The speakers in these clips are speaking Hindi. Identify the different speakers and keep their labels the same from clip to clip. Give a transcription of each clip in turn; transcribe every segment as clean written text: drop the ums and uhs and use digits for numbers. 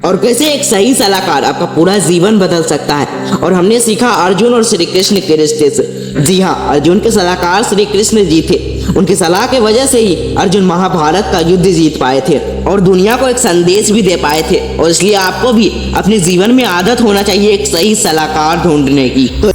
Speaker 1: और कैसे एक सही सलाहकार आपका पूरा जीवन बदल सकता है। और हमने सीखा अर्जुन और श्री कृष्ण के रिश्ते से। जी हाँ, अर्जुन के सलाहकार श्री कृष्ण जी थे। उनकी सलाह के वजह से ही अर्जुन महाभारत का युद्ध जीत पाए थे और दुनिया को एक संदेश भी दे पाए थे। और इसलिए आपको भी अपने जीवन में आदत होना चाहिए एक सही सलाहकार ढूंढने की। तो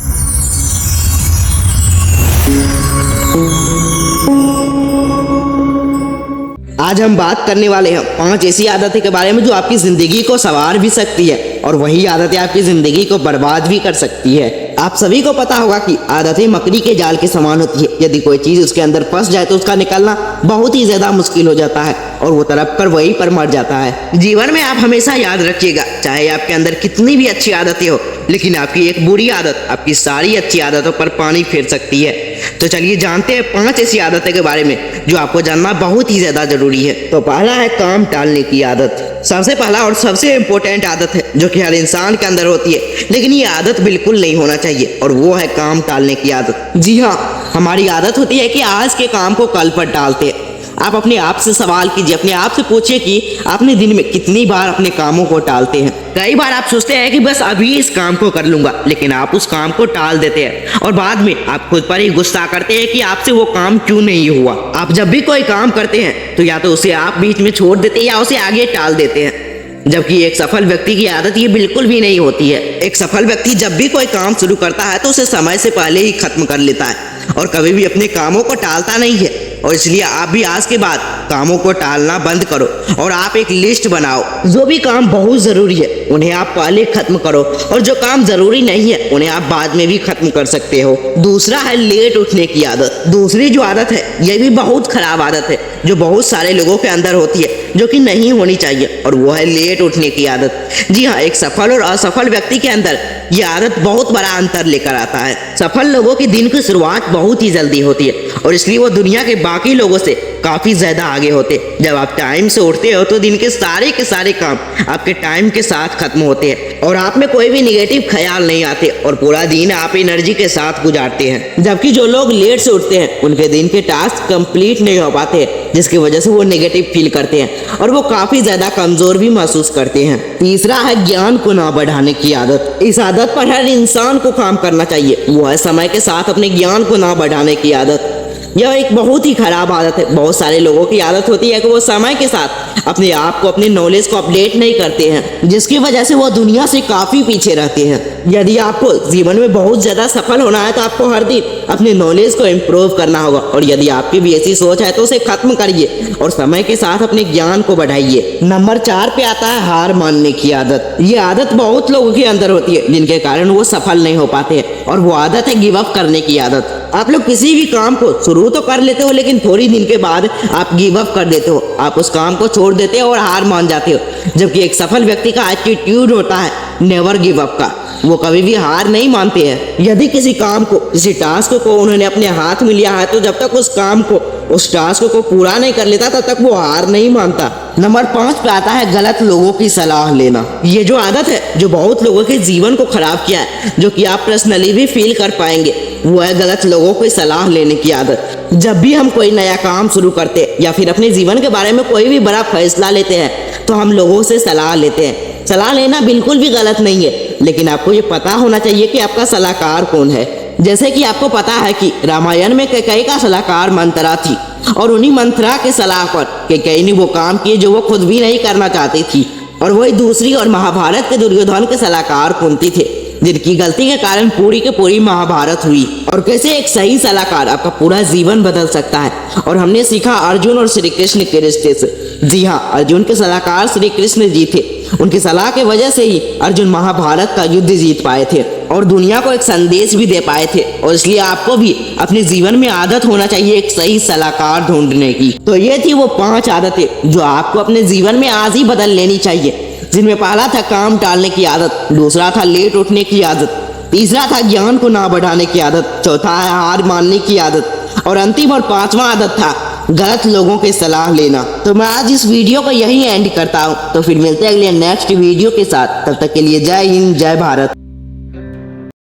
Speaker 1: आज हम बात करने वाले हैं 5 ऐसी आदतें के बारे में जो आपकी जिंदगी को संवार भी सकती है और वही आदतें आपकी जिंदगी को बर्बाद भी कर सकती है। आप सभी को पता होगा कि आदतें मकड़ी के जाल के समान होती है। यदि कोई चीज उसके अंदर फंस जाए तो उसका निकलना बहुत ही ज्यादा मुश्किल हो जाता है और वो तड़प कर वहीं पर मर जाता है। जीवन में आप हमेशा याद रखिएगा, चाहे आपके अंदर कितनी भी अच्छी आदतें हो, लेकिन आपकी एक बुरी आदत आपकी सारी अच्छी आदतों पर पानी फेर सकती है। तो चलिए जानते हैं 5 ऐसी आदतें के बारे में जो आपको जानना बहुत ही ज्यादा जरूरी है। तो पहला है काम टालने की आदत। सबसे पहला और सबसे इम्पोर्टेंट आदत है जो कि हर इंसान के अंदर होती है, लेकिन ये आदत बिल्कुल नहीं होना चाहिए, और वो है काम टालने की आदत। जी हाँ, हमारी आदत होती है कि आज के काम को कल पर टालते हैं। आप अपने आप से सवाल कीजिए, अपने आप से पूछिए कि आपने दिन में कितनी बार अपने कामों को टालते हैं। कई बार आप सोचते हैं कि बस अभी इस काम को कर लूंगा, लेकिन आप उस काम को टाल देते हैं और बाद में आप खुद पर ही गुस्सा करते हैं कि आपसे वो काम क्यों नहीं हुआ। आप जब भी कोई काम करते हैं तो या तो उसे आप बीच में छोड़ देते हैं या उसे आगे टाल देते हैं, जबकि एक सफल व्यक्ति की आदत ये बिल्कुल भी नहीं होती है। एक सफल व्यक्ति जब भी कोई काम शुरू करता है तो उसे समय से पहले ही खत्म कर लेता है और कभी भी अपने कामों को टालता नहीं है। और इसलिए आप भी आज के बाद कामों को टालना बंद करो और आप एक लिस्ट बनाओ। जो भी काम बहुत जरूरी है उन्हें आप पहले खत्म करो और जो काम जरूरी नहीं है उन्हें आप बाद में भी खत्म कर सकते हो। दूसरा है लेट उठने की आदत। दूसरी जो आदत है यह भी बहुत खराब आदत है जो बहुत सारे लोगों के अंदर होती है, जो कि नहीं होनी चाहिए, और वो है लेट उठने की आदत। जी हाँ, एक सफल और असफल व्यक्ति के अंदर यह आदत बहुत बड़ा अंतर लेकर आता है। सफल लोगों की दिन की शुरुआत बहुत ही जल्दी होती है और इसलिए वो दुनिया के बाकी लोगों से काफी ज्यादा आगे होते। जब आप टाइम से उठते हो तो दिन के सारे काम आपके टाइम के साथ खत्म होते हैं और आप में कोई भी निगेटिव ख्याल नहीं आते और पूरा दिन आप एनर्जी के साथ गुजारते हैं। जबकि जो लोग लेट से उठते हैं उनके दिन के टास्क कंप्लीट नहीं हो पाते, जिसकी वजह से वो नेगेटिव फील करते हैं और वो काफी ज्यादा कमजोर भी महसूस करते हैं। तीसरा है ज्ञान को ना बढ़ाने की आदत। इस आदत पर हर इंसान को काम करना चाहिए, वो है समय के साथ अपने ज्ञान को ना बढ़ाने की आदत। यह एक बहुत ही खराब आदत है। बहुत सारे लोगों की आदत होती है कि वो समय के साथ अपने आप को, अपने नॉलेज को अपडेट नहीं करते हैं, जिसकी वजह से वो दुनिया से काफी पीछे रहते हैं। यदि आपको जीवन में बहुत ज्यादा सफल होना है तो आपको हर दिन अपने नॉलेज को इम्प्रूव करना होगा, और यदि आपकी भी ऐसी सोच है तो उसे खत्म करिए और समय के साथ अपने ज्ञान को बढ़ाइए। नंबर 4 पे आता है हार मानने की आदत। ये आदत बहुत लोगों के अंदर होती है जिनके कारण वो सफल नहीं हो पाते हैं, और वो आदत है गिव अप करने की आदत। आप लोग किसी भी काम को शुरू तो कर लेते हो, लेकिन थोड़ी दिन के बाद आप गिव अप कर देते हो, आप उस काम को छोड़ देते हो और हार मान जाते हो। जबकि एक सफल व्यक्ति का एटीट्यूड होता है नेवर गिव अप का, वो कभी भी हार नहीं मानते हैं। यदि किसी काम को, किसी टास्क को उन्होंने अपने हाथ में लिया है तो जब तक उस काम को, उस टास्क को पूरा नहीं कर लेता तब तक वो हार नहीं मानता। नंबर 5 पे आता है गलत लोगों की सलाह लेना। ये जो आदत है जो बहुत लोगों के जीवन को खराब किया है, जो कि आप पर्सनली भी फील कर पाएंगे, वो है गलत लोगों की सलाह लेने की आदत। जब भी हम कोई नया काम शुरू करते या फिर अपने जीवन के बारे में कोई भी बड़ा फैसला लेते हैं तो हम लोगों से सलाह लेते हैं। सलाह लेना बिल्कुल भी गलत नहीं है, लेकिन आपको ये पता होना चाहिए कि आपका सलाहकार कौन है। जैसे कि आपको पता है कि रामायण में कैकेयी का सलाहकार मंथरा थी और उन्हीं मंथरा के सलाह पर कैकेयी ने वो काम किए जो वो खुद भी नहीं करना चाहती थी। और वही दूसरी और महाभारत के दुर्योधन के सलाहकार कुंती थे, जिनकी गलती के कारण पूरी के पूरी महाभारत हुई। और कैसे एक सही सलाहकार आपका पूरा जीवन बदल सकता है। और हमने सीखा अर्जुन और श्री कृष्ण के रिश्ते से। जी हाँ, अर्जुन के सलाहकार श्री कृष्ण जी थे। उनकी सलाह के वजह से ही अर्जुन महाभारत का युद्ध जीत पाए थे और दुनिया को एक संदेश भी दे पाए थे। और इसलिए आपको भी अपने जीवन में आदत होना चाहिए एक सही सलाहकार ढूंढने की। तो ये थी वो 5 आदतें जो आपको अपने जीवन में आज ही बदल लेनी चाहिए, जिनमें पहला था काम टालने की आदत, दूसरा था लेट उठने की आदत, तीसरा था ज्ञान को ना बढ़ाने की आदत, चौथा है हार मानने की आदत, और अंतिम और 5वां आदत था गलत लोगों की सलाह लेना। तो मैं आज इस वीडियो को यहीं एंड करता हूँ। तो फिर मिलते हैं अगले नेक्स्ट वीडियो के साथ। तब तक के लिए जय हिंद, जय भारत।